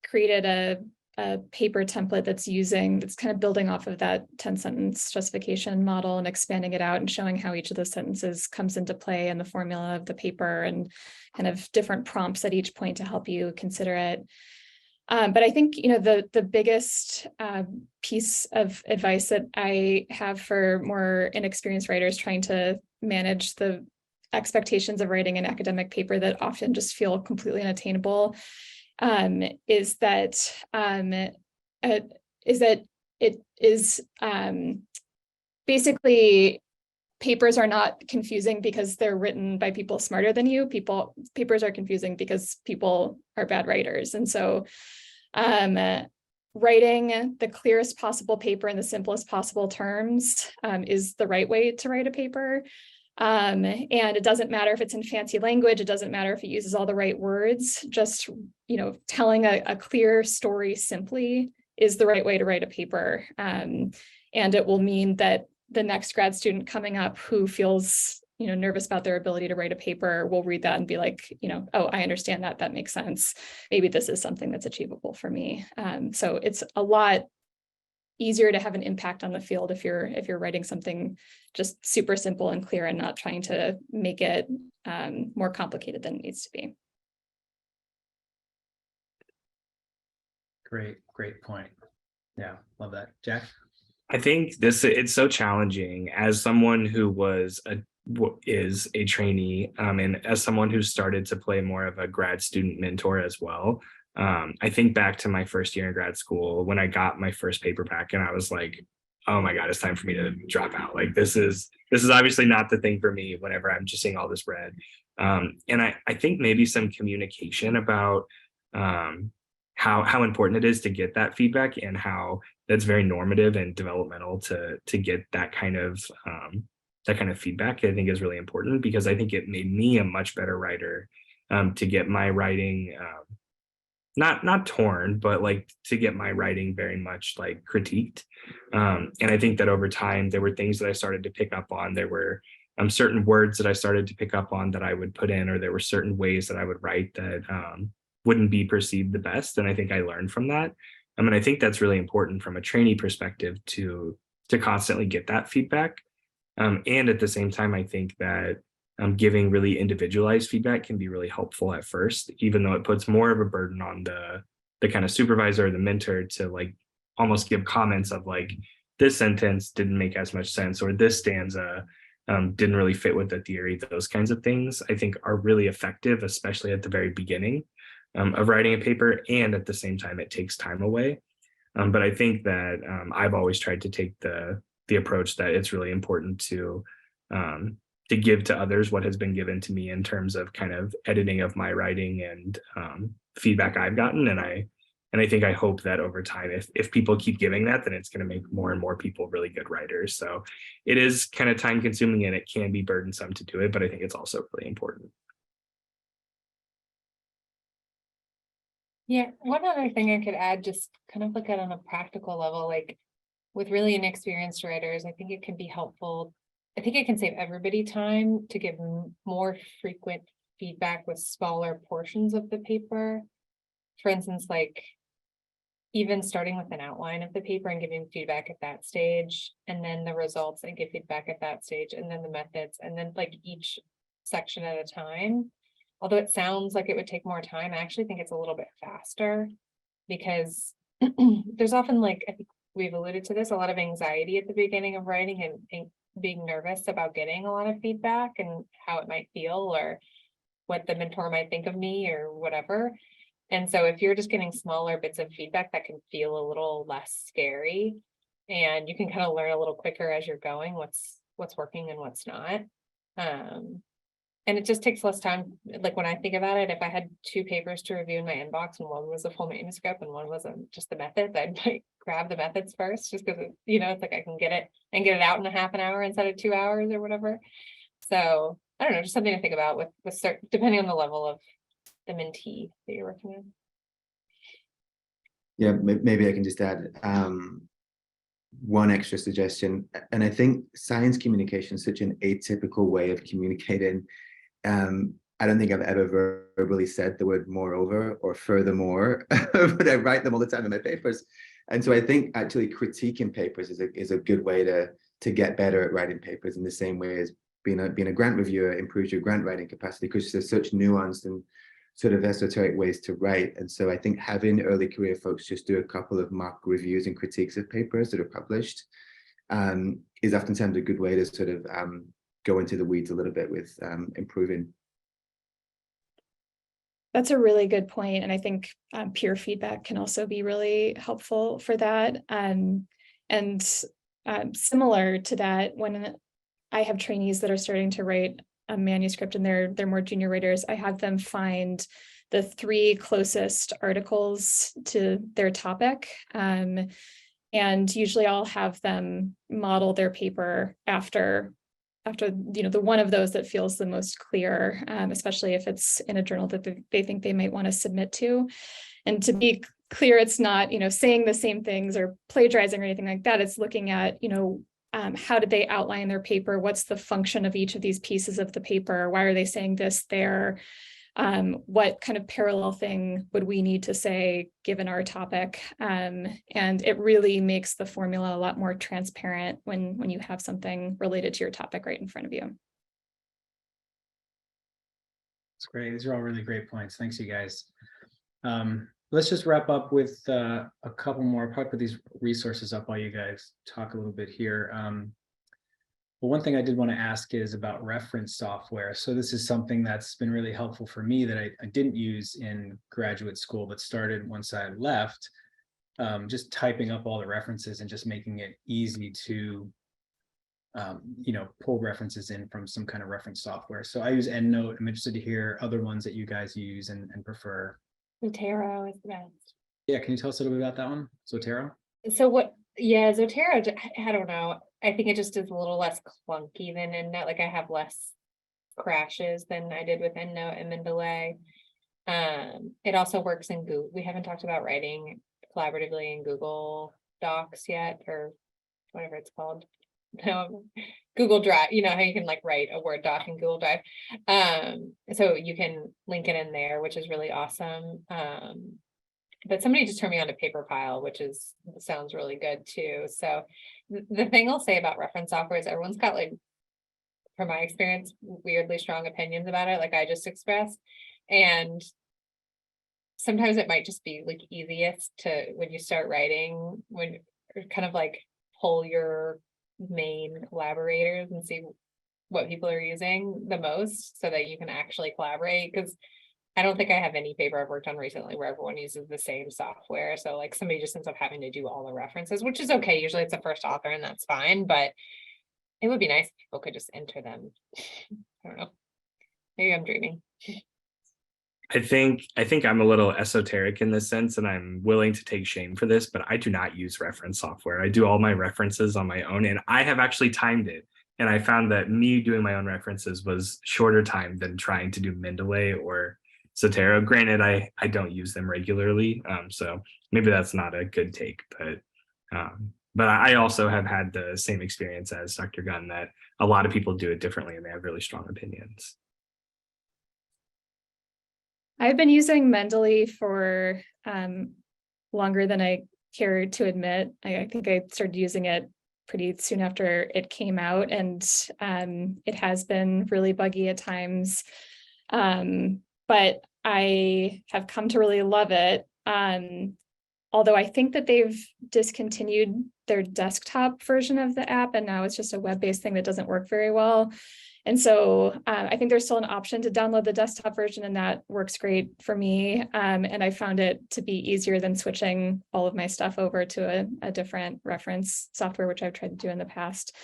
created a paper template that's kind of building off of that 10-sentence justification model and expanding it out and showing how each of those sentences comes into play and the formula of the paper and kind of different prompts at each point to help you consider it. But I think, the biggest piece of advice that I have for more inexperienced writers trying to manage the expectations of writing an academic paper that often just feel completely unattainable is that it is basically, papers are not confusing because they're written by people smarter than you. Papers are confusing because people are bad writers. And so writing the clearest possible paper in the simplest possible terms is the right way to write a paper. And it doesn't matter if it's in fancy language, it doesn't matter if it uses all the right words, just, telling a clear story simply is the right way to write a paper. And it will mean that the next grad student coming up who feels, nervous about their ability to write a paper will read that and be like, oh, I understand that. That makes sense. Maybe this is something that's achievable for me. So it's a lot easier to have an impact on the field if you're writing something just super simple and clear and not trying to make it more complicated than it needs to be. Great point. Yeah, love that. Jack? I think it's so challenging as someone who is a trainee, and as someone who started to play more of a grad student mentor as well. I think back to my first year in grad school when I got my first paper back and I was like, oh my God, it's time for me to drop out. Like this is obviously not the thing for me whenever I'm just seeing all this red. And I think maybe some communication about how important it is to get that feedback and how that's very normative and developmental to get that kind of feedback, I think is really important, because I think it made me a much better writer, to get my writing not torn, but like to get my writing very much like critiqued. And I think that over time there were things that I started to pick up on. There were certain words that I started to pick up on that I would put in, or there were certain ways that I would write that wouldn't be perceived the best. And I think I learned from that. I mean, I think that's really important from a trainee perspective to constantly get that feedback. And at the same time, I think that giving really individualized feedback can be really helpful at first, even though it puts more of a burden on the kind of supervisor or the mentor to like almost give comments of like, this sentence didn't make as much sense, or this stanza didn't really fit with the theory. Those kinds of things I think are really effective, especially at the very beginning of writing a paper. And at the same time, it takes time away. But I think that I've always tried to take the approach that it's really important to give to others what has been given to me in terms of kind of editing of my writing and feedback I've gotten. And I hope that over time, if people keep giving that, then it's going to make more and more people really good writers. So it is kind of time consuming and it can be burdensome to do it, but I think it's also really important. Yeah, one other thing I could add, just kind of look at on a practical level, like with really inexperienced writers, I think it can be helpful. I think it can save everybody time to give more frequent feedback with smaller portions of the paper. For instance, like even starting with an outline of the paper and giving feedback at that stage, and then the results and give feedback at that stage, and then the methods, and then like each section at a time. Although it sounds like it would take more time, I actually think it's a little bit faster, because there's often, like, I think we've alluded to this, a lot of anxiety at the beginning of writing and being nervous about getting a lot of feedback and how it might feel or what the mentor might think of me or whatever. And so if you're just getting smaller bits of feedback, that can feel a little less scary, and you can kind of learn a little quicker as you're going what's working and what's not. and it just takes less time. Like when I think about it, if I had 2 papers to review in my inbox and one was a full manuscript and one was just the methods, I'd like grab the methods first, just because, it's like I can get it out in a half an hour instead of 2 hours or whatever. So I don't know, just something to think about with depending on the level of the mentee that you're working with. Yeah, maybe I can just add one extra suggestion. And I think science communication is such an atypical way of communicating. I don't think I've ever verbally said the word moreover or furthermore, but I write them all the time in my papers. And so I think actually critiquing papers is a good way to get better at writing papers, in the same way as being a grant reviewer improves your grant writing capacity, because there's such nuanced and sort of esoteric ways to write. And so I think having early career folks just do a couple of mock reviews and critiques of papers that are published is oftentimes a good way to sort of go into the weeds a little bit with improving. That's a really good point. And I think peer feedback can also be really helpful for that. And similar to that, when I have trainees that are starting to write a manuscript and they're more junior writers, I have them find the 3 closest articles to their topic. And usually I'll have them model their paper after the one of those that feels the most clear, especially if it's in a journal that they think they might want to submit to. And to be clear, it's not, saying the same things or plagiarizing or anything like that. It's looking at, how did they outline their paper? What's the function of each of these pieces of the paper? Why are they saying this there? What kind of parallel thing would we need to say given our topic? And it really makes the formula a lot more transparent when you have something related to your topic right in front of you. That's great. These are all really great points. Thanks, you guys. Let's just wrap up with a couple more. I'll probably put these resources up while you guys talk a little bit here. Well, one thing I did want to ask is about reference software. So this is something that's been really helpful for me that I didn't use in graduate school, but started once I left, just typing up all the references and just making it easy to, pull references in from some kind of reference software. So I use EndNote. I'm interested to hear other ones that you guys use and prefer. Zotero is the best. Yeah, can you tell us a little bit about that one, Zotero? So Zotero, I don't know. I think it just is a little less clunky than EndNote. Like I have less crashes than I did with EndNote and Mendeley. It also works in Google. We haven't talked about writing collaboratively in Google Docs yet, or whatever it's called. No, Google Drive. You know how you can like write a Word doc in Google Drive. So you can link it in there, which is really awesome. But somebody just turned me on to PaperPile, which sounds really good too. So the thing I'll say about reference software is everyone's got, like, from my experience, weirdly strong opinions about it, like I just expressed. And sometimes it might just be like easiest to, when you start writing, when kind of like pull your main collaborators and see what people are using the most so that you can actually collaborate. Because I don't think I have any paper I've worked on recently where everyone uses the same software. So like somebody just ends up having to do all the references, which is okay. Usually it's a first author and that's fine, but it would be nice if people could just enter them. I don't know. Maybe I'm dreaming. I think I'm a little esoteric in this sense, and I'm willing to take shame for this, but I do not use reference software. I do all my references on my own, and I have actually timed it. And I found that me doing my own references was shorter time than trying to do Mendeley or Zotero. Granted, I don't use them regularly, so maybe that's not a good take, but I also have had the same experience as Dr. Gunn, that a lot of people do it differently and they have really strong opinions. I've been using Mendeley for longer than I care to admit. I think I started using it pretty soon after it came out, and it has been really buggy at times. But I have come to really love it. Although I think that they've discontinued their desktop version of the app, and now it's just a web-based thing that doesn't work very well. And so I think there's still an option to download the desktop version, and that works great for me. And I found it to be easier than switching all of my stuff over to a different reference software, which I've tried to do in the past.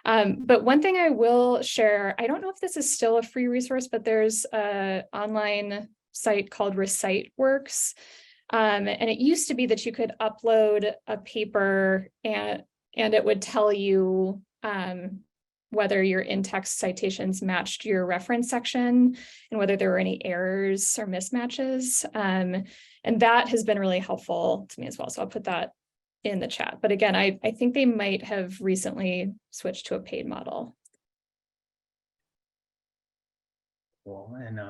But one thing I will share, I don't know if this is still a free resource, but there's an online site called ReciteWorks. And it used to be that you could upload a paper and it would tell you whether your in-text citations matched your reference section and whether there were any errors or mismatches. And that has been really helpful to me as well. So I'll put that in the chat. But again, I think they might have recently switched to a paid model. Cool. And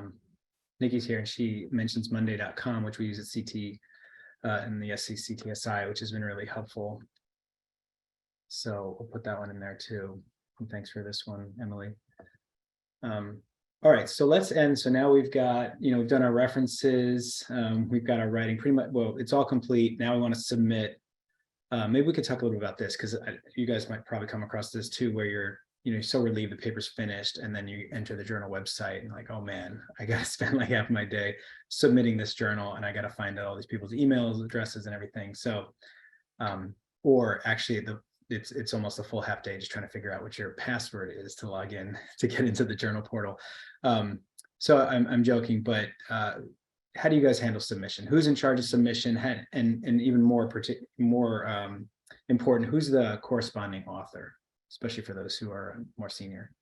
Nikki's here and she mentions monday.com, which we use at CT and the SCCTSI, which has been really helpful. So we'll put that one in there too. And thanks for this one, Emily. All right, so let's end. So now we've got, we've done our references. We've got our writing pretty much, well, it's all complete. Now we want to submit. Maybe we could talk a little bit about this because you guys might probably come across this too, where you're so relieved the paper's finished and then you enter the journal website and like, oh man, I got to spend like half my day submitting this journal and I got to find out all these people's emails, addresses and everything. So, or actually it's almost a full half day just trying to figure out what your password is to log in to get into the journal portal. So I'm joking, but how do you guys handle submission? Who's in charge of submission? And even more important, who's the corresponding author, especially for those who are more senior?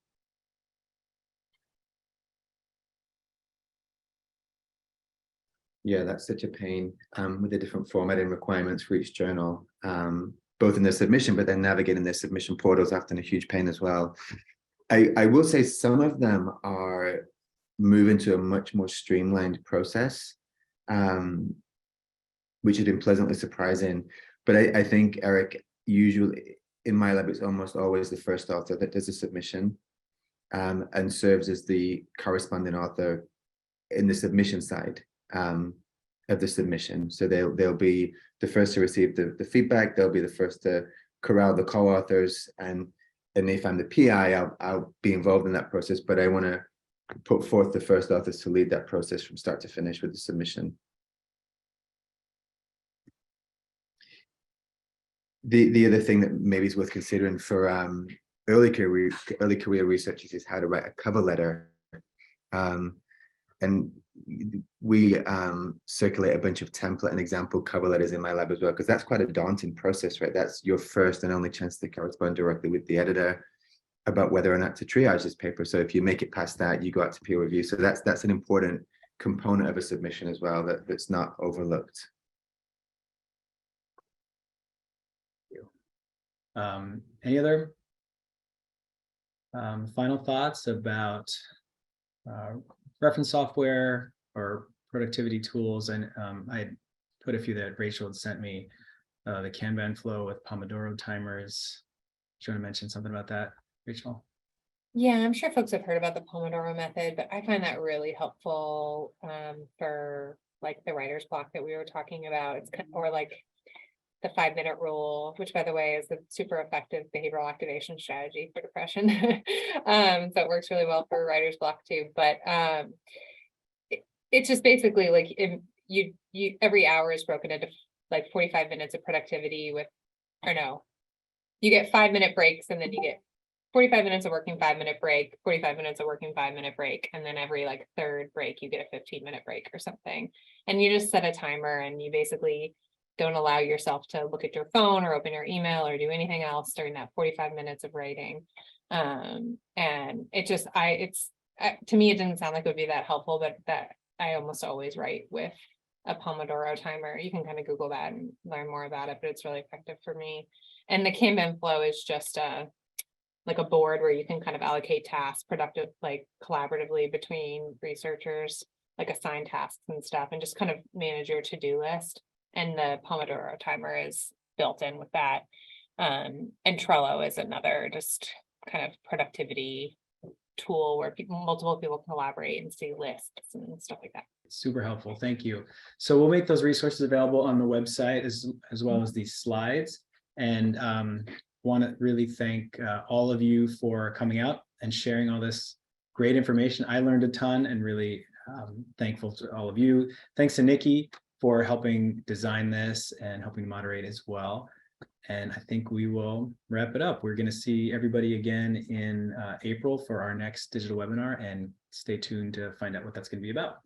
Yeah, that's such a pain with the different formatting requirements for each journal, both in the submission, but then navigating their submission portals often a huge pain as well. I will say some of them are moving to a much more streamlined process, which has been pleasantly surprising. But I think, Eric, usually in my lab, it's almost always the first author that does a submission and serves as the corresponding author in the submission side of the submission. So they'll be the first to receive the feedback. They'll be the first to corral the co-authors, and if I'm the PI, I'll be involved in that process. But I want to put forth the first authors to lead that process from start to finish with the submission. The other thing that maybe is worth considering for early career researchers is how to write a cover letter. And we circulate a bunch of template and example cover letters in my lab as well, because that's quite a daunting process, right? That's your first and only chance to correspond directly with the editor about whether or not to triage this paper. So if you make it past that, you go out to peer review. So that's an important component of a submission as well that's not overlooked. Any other final thoughts about reference software or productivity tools? And I put a few that Rachel had sent me, the Kanban flow with Pomodoro timers. Do you want to mention something about that, Rachel? Yeah, I'm sure folks have heard about the Pomodoro method, but I find that really helpful for like the writer's block that we were talking about. It's kind of, or like the 5-minute rule, which by the way is a super effective behavioral activation strategy for depression. So it works really well for writer's block too. But it's just basically like you every hour is broken into like 45 minutes of productivity with, or no, you get 5-minute breaks and then you get 45 minutes of working 5-minute break, 45 minutes of working 5-minute break, and then every like third break you get a 15-minute break or something. And you just set a timer and you basically don't allow yourself to look at your phone or open your email or do anything else during that 45 minutes of writing. And it just, to me, it didn't sound like it would be that helpful, but that I almost always write with a Pomodoro timer. You can kind of Google that and learn more about it, but it's really effective for me. And the Kanban flow is just like a board where you can kind of allocate tasks like collaboratively between researchers, like assign tasks and stuff, and just kind of manage your to-do list. And the Pomodoro timer is built in with that. And Trello is another just kind of productivity tool where multiple people collaborate and see lists and stuff like that. Super helpful. Thank you. So we'll make those resources available on the website as well as these slides. And want to really thank all of you for coming out and sharing all this great information. I learned a ton and really thankful to all of you. Thanks to Nikki for helping design this and helping moderate as well. And I think we will wrap it up. We're going to see everybody again in April for our next digital webinar, and stay tuned to find out what that's going to be about.